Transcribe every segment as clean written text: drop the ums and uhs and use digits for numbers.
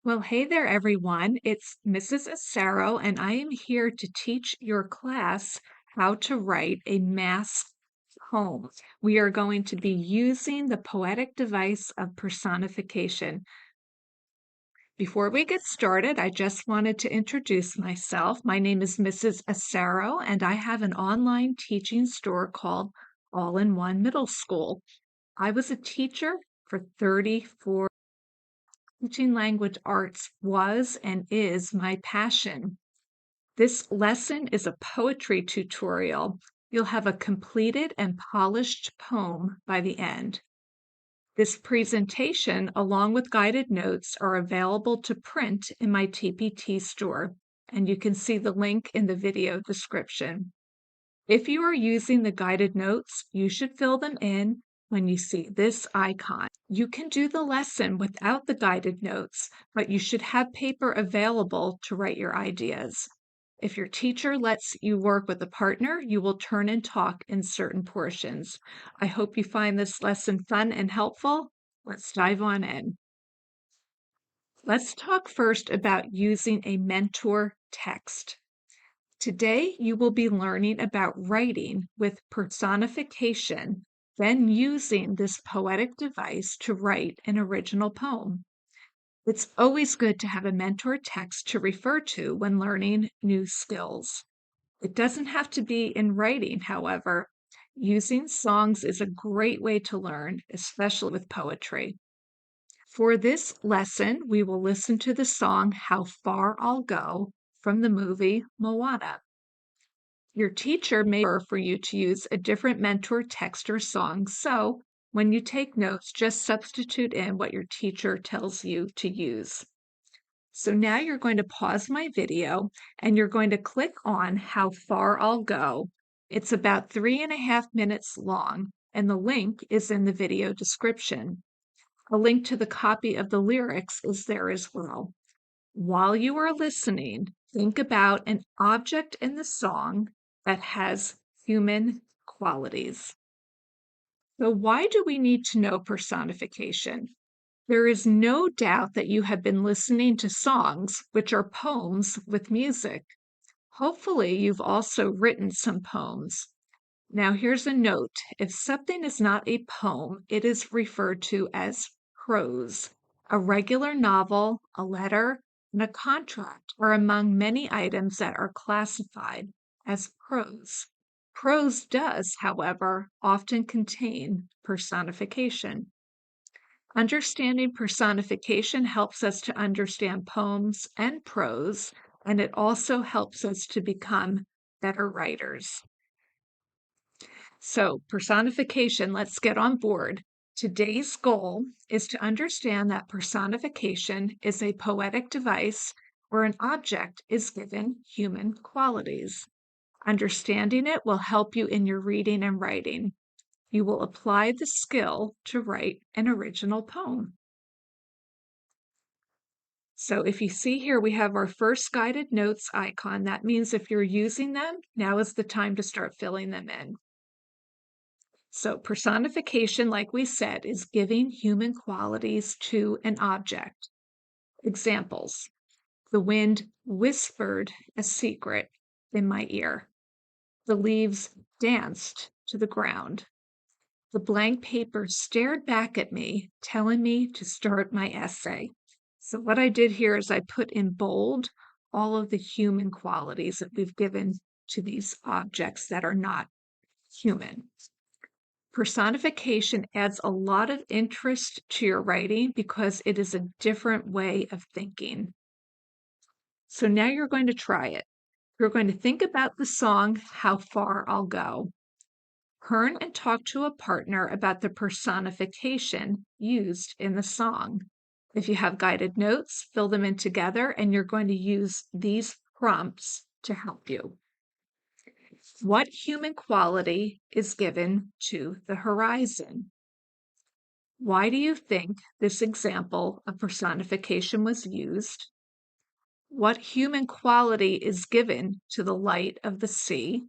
Well, hey there, everyone. It's Mrs. Acero, and I am here to teach your class how to write a mass poem. We are going to be using the poetic device of personification. Before we get started, I just wanted to introduce myself. My name is Mrs. Acero, and I have an online teaching store called All in One Middle School. I was a teacher for 34. Teaching language arts was and is my passion. This lesson is a poetry tutorial. You'll have a completed and polished poem by the end. This presentation, along with guided notes, are available to print in my TPT store, and you can see the link in the video description. If you are using the guided notes, you should fill them in when you see this icon. You can do the lesson without the guided notes, but you should have paper available to write your ideas. If your teacher lets you work with a partner, you will turn and talk in certain portions. I hope you find this lesson fun and helpful. Let's dive on in. Let's talk first about using a mentor text. Today, you will be learning about writing with personification, then using this poetic device to write an original poem. It's always good to have a mentor text to refer to when learning new skills. It doesn't have to be in writing, however. Using songs is a great way to learn, especially with poetry. For this lesson, we will listen to the song How Far I'll Go from the movie Moana. Your teacher may prefer for you to use a different mentor text or song, so when you take notes, just substitute in what your teacher tells you to use. So now you're going to pause my video and you're going to click on How Far I'll Go. It's about 3.5 minutes long, and the link is in the video description. A link to the copy of the lyrics is there as well. While you are listening, think about an object in the song that has human qualities. So, why do we need to know personification? There is no doubt that you have been listening to songs, which are poems with music. Hopefully, you've also written some poems. Now, here's a note. If something is not a poem, it is referred to as prose. A regular novel, a letter, and a contract are among many items that are classified as prose. Prose does, however, often contain personification. Understanding personification helps us to understand poems and prose, and it also helps us to become better writers. So, personification, let's get on board. Today's goal is to understand that personification is a poetic device where an object is given human qualities. Understanding it will help you in your reading and writing. You will apply the skill to write an original poem. So if you see here, we have our first guided notes icon. That means if you're using them, now is the time to start filling them in. So personification, like we said, is giving human qualities to an object. Examples: the wind whispered a secret in my ear. The leaves danced to the ground. The blank paper stared back at me, telling me to start my essay. So what I did here is I put in bold all of the human qualities that we've given to these objects that are not human. Personification adds a lot of interest to your writing because it is a different way of thinking. So now you're going to try it. You're going to think about the song, How Far I'll Go. Turn and talk to a partner about the personification used in the song. If you have guided notes, fill them in together, and you're going to use these prompts to help you. What human quality is given to the horizon? Why do you think this example of personification was used? What human quality is given to the light of the sea?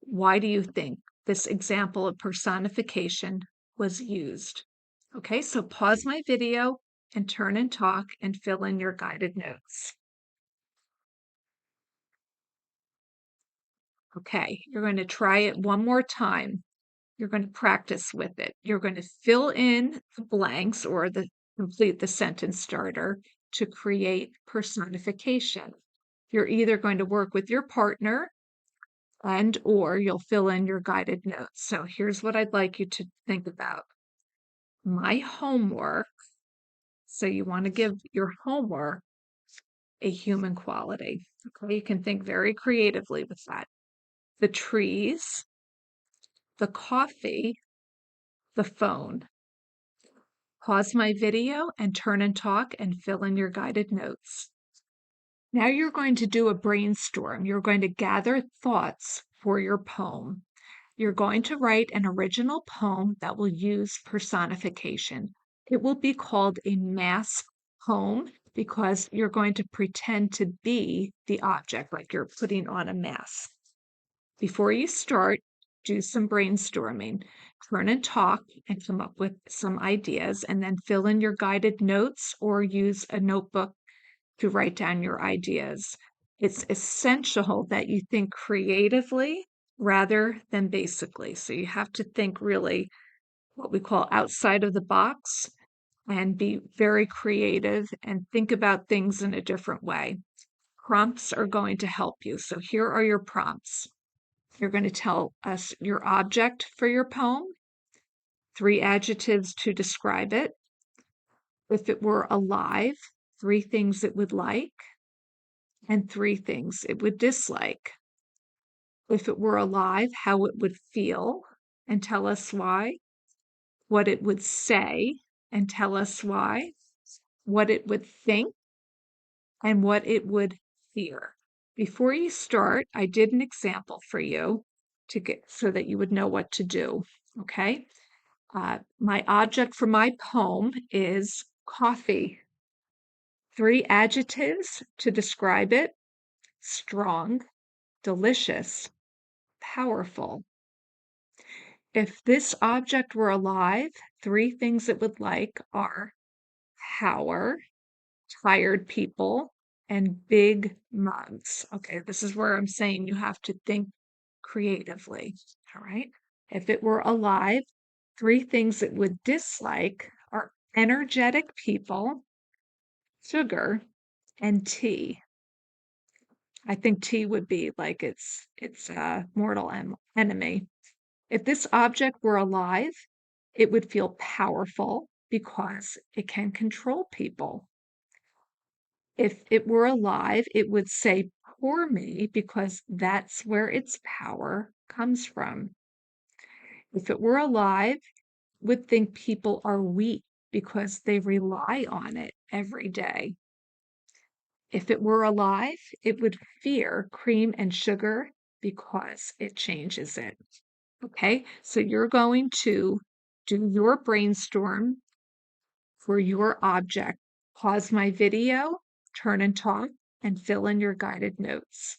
Why do you think this example of personification was used? Okay, so pause my video and turn and talk and fill in your guided notes. Okay, you're going to try it one more time. You're going to practice with it. You're going to fill in the blanks or complete the sentence starter to create personification. You're either going to work with your partner and or you'll fill in your guided notes. So here's what I'd like you to think about. My homework. So you want to give your homework a human quality. Okay, you can think very creatively with that. The trees, the coffee, the phone. Pause my video and turn and talk and fill in your guided notes. Now you're going to do a brainstorm. You're going to gather thoughts for your poem. You're going to write an original poem that will use personification. It will be called a mask poem because you're going to pretend to be the object, like you're putting on a mask. Before you start, do some brainstorming. Turn and talk and come up with some ideas, and then fill in your guided notes or use a notebook to write down your ideas. It's essential that you think creatively rather than basically. So you have to think really what we call outside of the box and be very creative and think about things in a different way. Prompts are going to help you. So here are your prompts. You're going to tell us your object for your poem, 3 adjectives to describe it. If it were alive, 3 things it would like, and 3 things it would dislike. If it were alive, how it would feel, and tell us why. What it would say, and tell us why. What it would think, and what it would fear. Before you start, I did an example for you to get so that you would know what to do. Okay. My object for my poem is coffee. 3 adjectives to describe it: strong, delicious, powerful. If this object were alive, 3 things it would like are power, tired people, and big mugs. Okay, this is where I'm saying you have to think creatively. All right. If it were alive, 3 things it would dislike are energetic people, sugar, and tea. I think tea would be like its mortal enemy. If this object were alive, it would feel powerful because it can control people. If it were alive, it would say, "Poor me," because that's where its power comes from. If it were alive, it would think people are weak because they rely on it every day. If it were alive, it would fear cream and sugar because it changes it. Okay, so you're going to do your brainstorm for your object. Pause my video, turn and talk, and fill in your guided notes.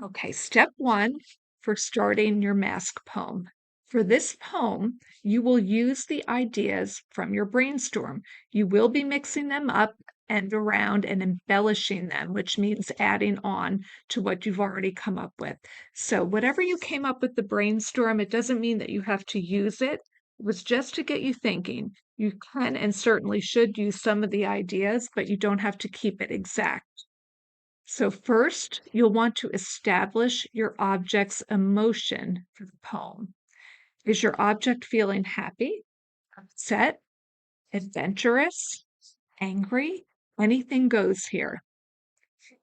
Okay, step 1 for starting your mask poem. For this poem, you will use the ideas from your brainstorm. You will be mixing them up and around and embellishing them, which means adding on to what you've already come up with. So whatever you came up with the brainstorm, it doesn't mean that you have to use it. It was just to get you thinking. You can and certainly should use some of the ideas, but you don't have to keep it exact. So first, you'll want to establish your object's emotion for the poem. Is your object feeling happy, upset, adventurous, angry? Anything goes here.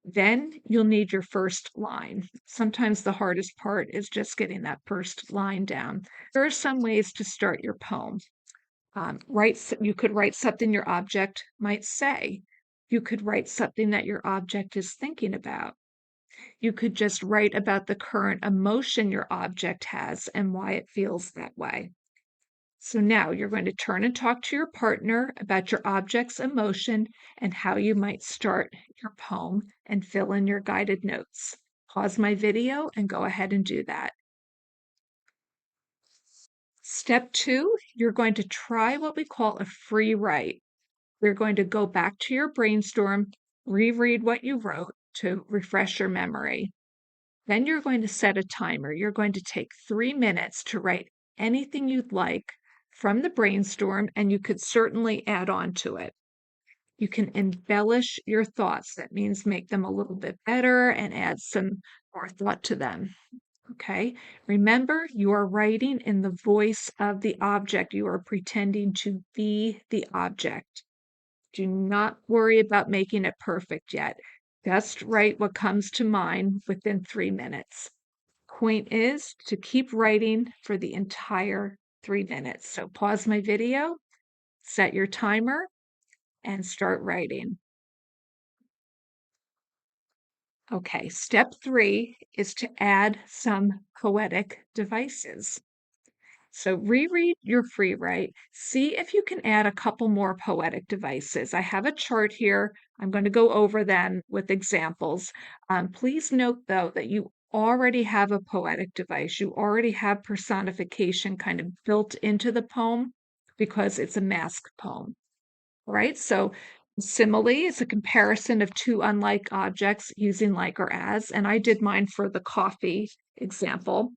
Then you'll need your first line. Sometimes the hardest part is just getting that first line down. There are some ways to start your poem. You could write something your object might say. You could write something that your object is thinking about. You could just write about the current emotion your object has and why it feels that way. So now you're going to turn and talk to your partner about your object's emotion and how you might start your poem and fill in your guided notes. Pause my video and go ahead and do that. Step 2, you're going to try what we call a free write. You're going to go back to your brainstorm, reread what you wrote to refresh your memory. Then you're going to set a timer. You're going to take 3 minutes to write anything you'd like from the brainstorm, and you could certainly add on to it. You can embellish your thoughts. That means make them a little bit better and add some more thought to them. Okay. Remember, you are writing in the voice of the object. You are pretending to be the object. Do not worry about making it perfect yet. Just write what comes to mind within 3 minutes. Point is to keep writing for the entire 3 minutes. So pause my video, set your timer, and start writing. Okay, step 3 is to add some poetic devices. So reread your free write. See if you can add a couple more poetic devices. I have a chart here. I'm going to go over them with examples. Please note, though, that you already have a poetic device. You already have personification kind of built into the poem because it's a mask poem. All right, so simile is a comparison of two unlike objects using like or as, and I did mine for the coffee example.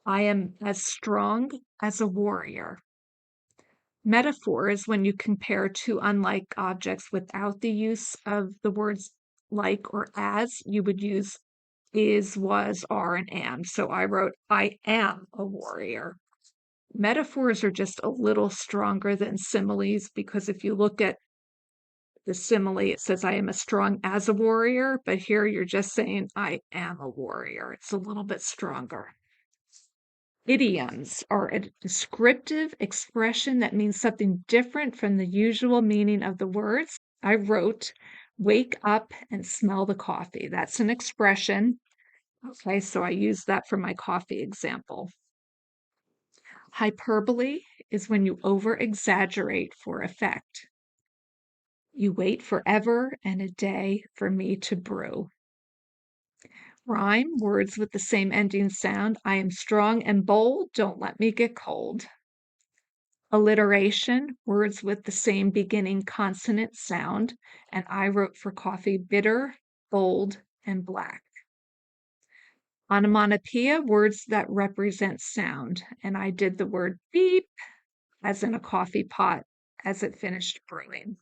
I am as strong as a warrior. Metaphor is when you compare two unlike objects without the use of the words like or as. You would use is, was, are, and am. So I wrote, I am a warrior. Metaphors are just a little stronger than similes because if you look at the simile, it says, I am as strong as a warrior, but here you're just saying, I am a warrior. It's a little bit stronger. Idioms are a descriptive expression that means something different from the usual meaning of the words. I wrote, wake up and smell the coffee. That's an expression. Okay, so I used that for my coffee example. Hyperbole is when you over exaggerate for effect. You wait forever and a day for me to brew. Rhyme, words with the same ending sound. I am strong and bold, don't let me get cold. Alliteration, words with the same beginning consonant sound, and I wrote for coffee bitter, bold, and black. Onomatopoeia, words that represent sound, and I did the word beep as in a coffee pot as it finished brewing.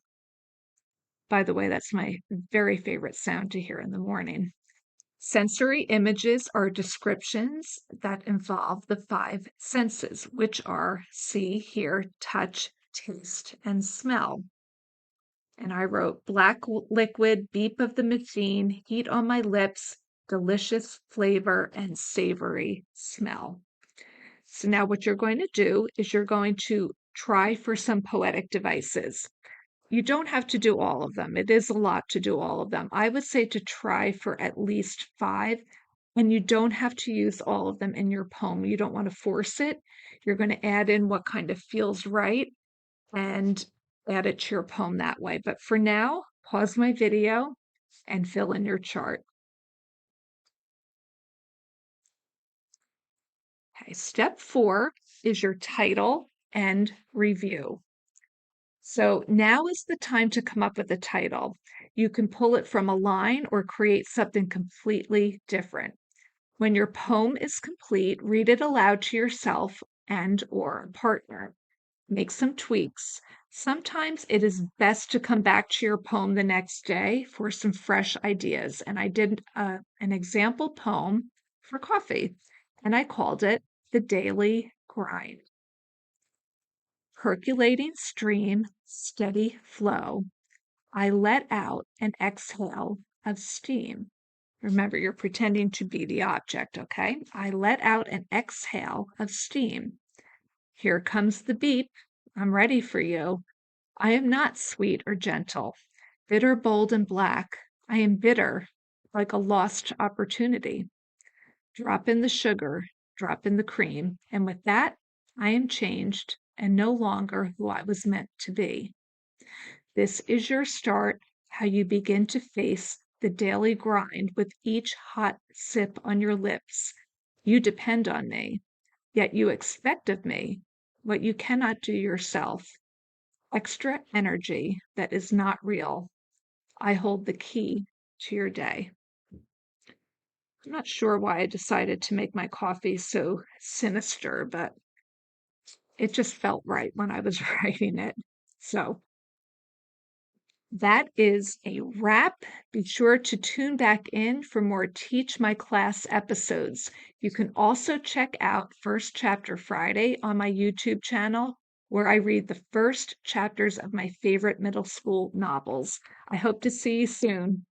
By the way, that's my very favorite sound to hear in the morning. Sensory images are descriptions that involve the 5 senses, which are see, hear, touch, taste, and smell. And I wrote black liquid, beep of the machine, heat on my lips, delicious flavor, and savory smell. So now what you're going to do is you're going to try for some poetic devices. You don't have to do all of them. It is a lot to do all of them. I would say to try for at least 5, and you don't have to use all of them in your poem. You don't want to force it. You're going to add in what kind of feels right and add it to your poem that way. But for now, pause my video and fill in your chart. Okay, step 4 is your title and review. So now is the time to come up with a title. You can pull it from a line or create something completely different. When your poem is complete, read it aloud to yourself and or a partner. Make some tweaks. Sometimes it is best to come back to your poem the next day for some fresh ideas. And I did an example poem for coffee, and I called it The Daily Grind. Percolating stream, steady flow. I let out an exhale of steam. Remember, you're pretending to be the object, okay? I let out an exhale of steam. Here comes the beep. I'm ready for you. I am not sweet or gentle, bitter, bold, and black. I am bitter, like a lost opportunity. Drop in the sugar, drop in the cream, and with that, I am changed and no longer who I was meant to be. This is your start, how you begin to face the daily grind with each hot sip on your lips. You depend on me, yet you expect of me what you cannot do yourself. extra energy that is not real. I hold the key to your day. I'm not sure why I decided to make my coffee so sinister, but it just felt right when I was writing it. So that is a wrap. Be sure to tune back in for more Teach My Class episodes. You can also check out First Chapter Friday on my YouTube channel, where I read the first chapters of my favorite middle school novels. I hope to see you soon.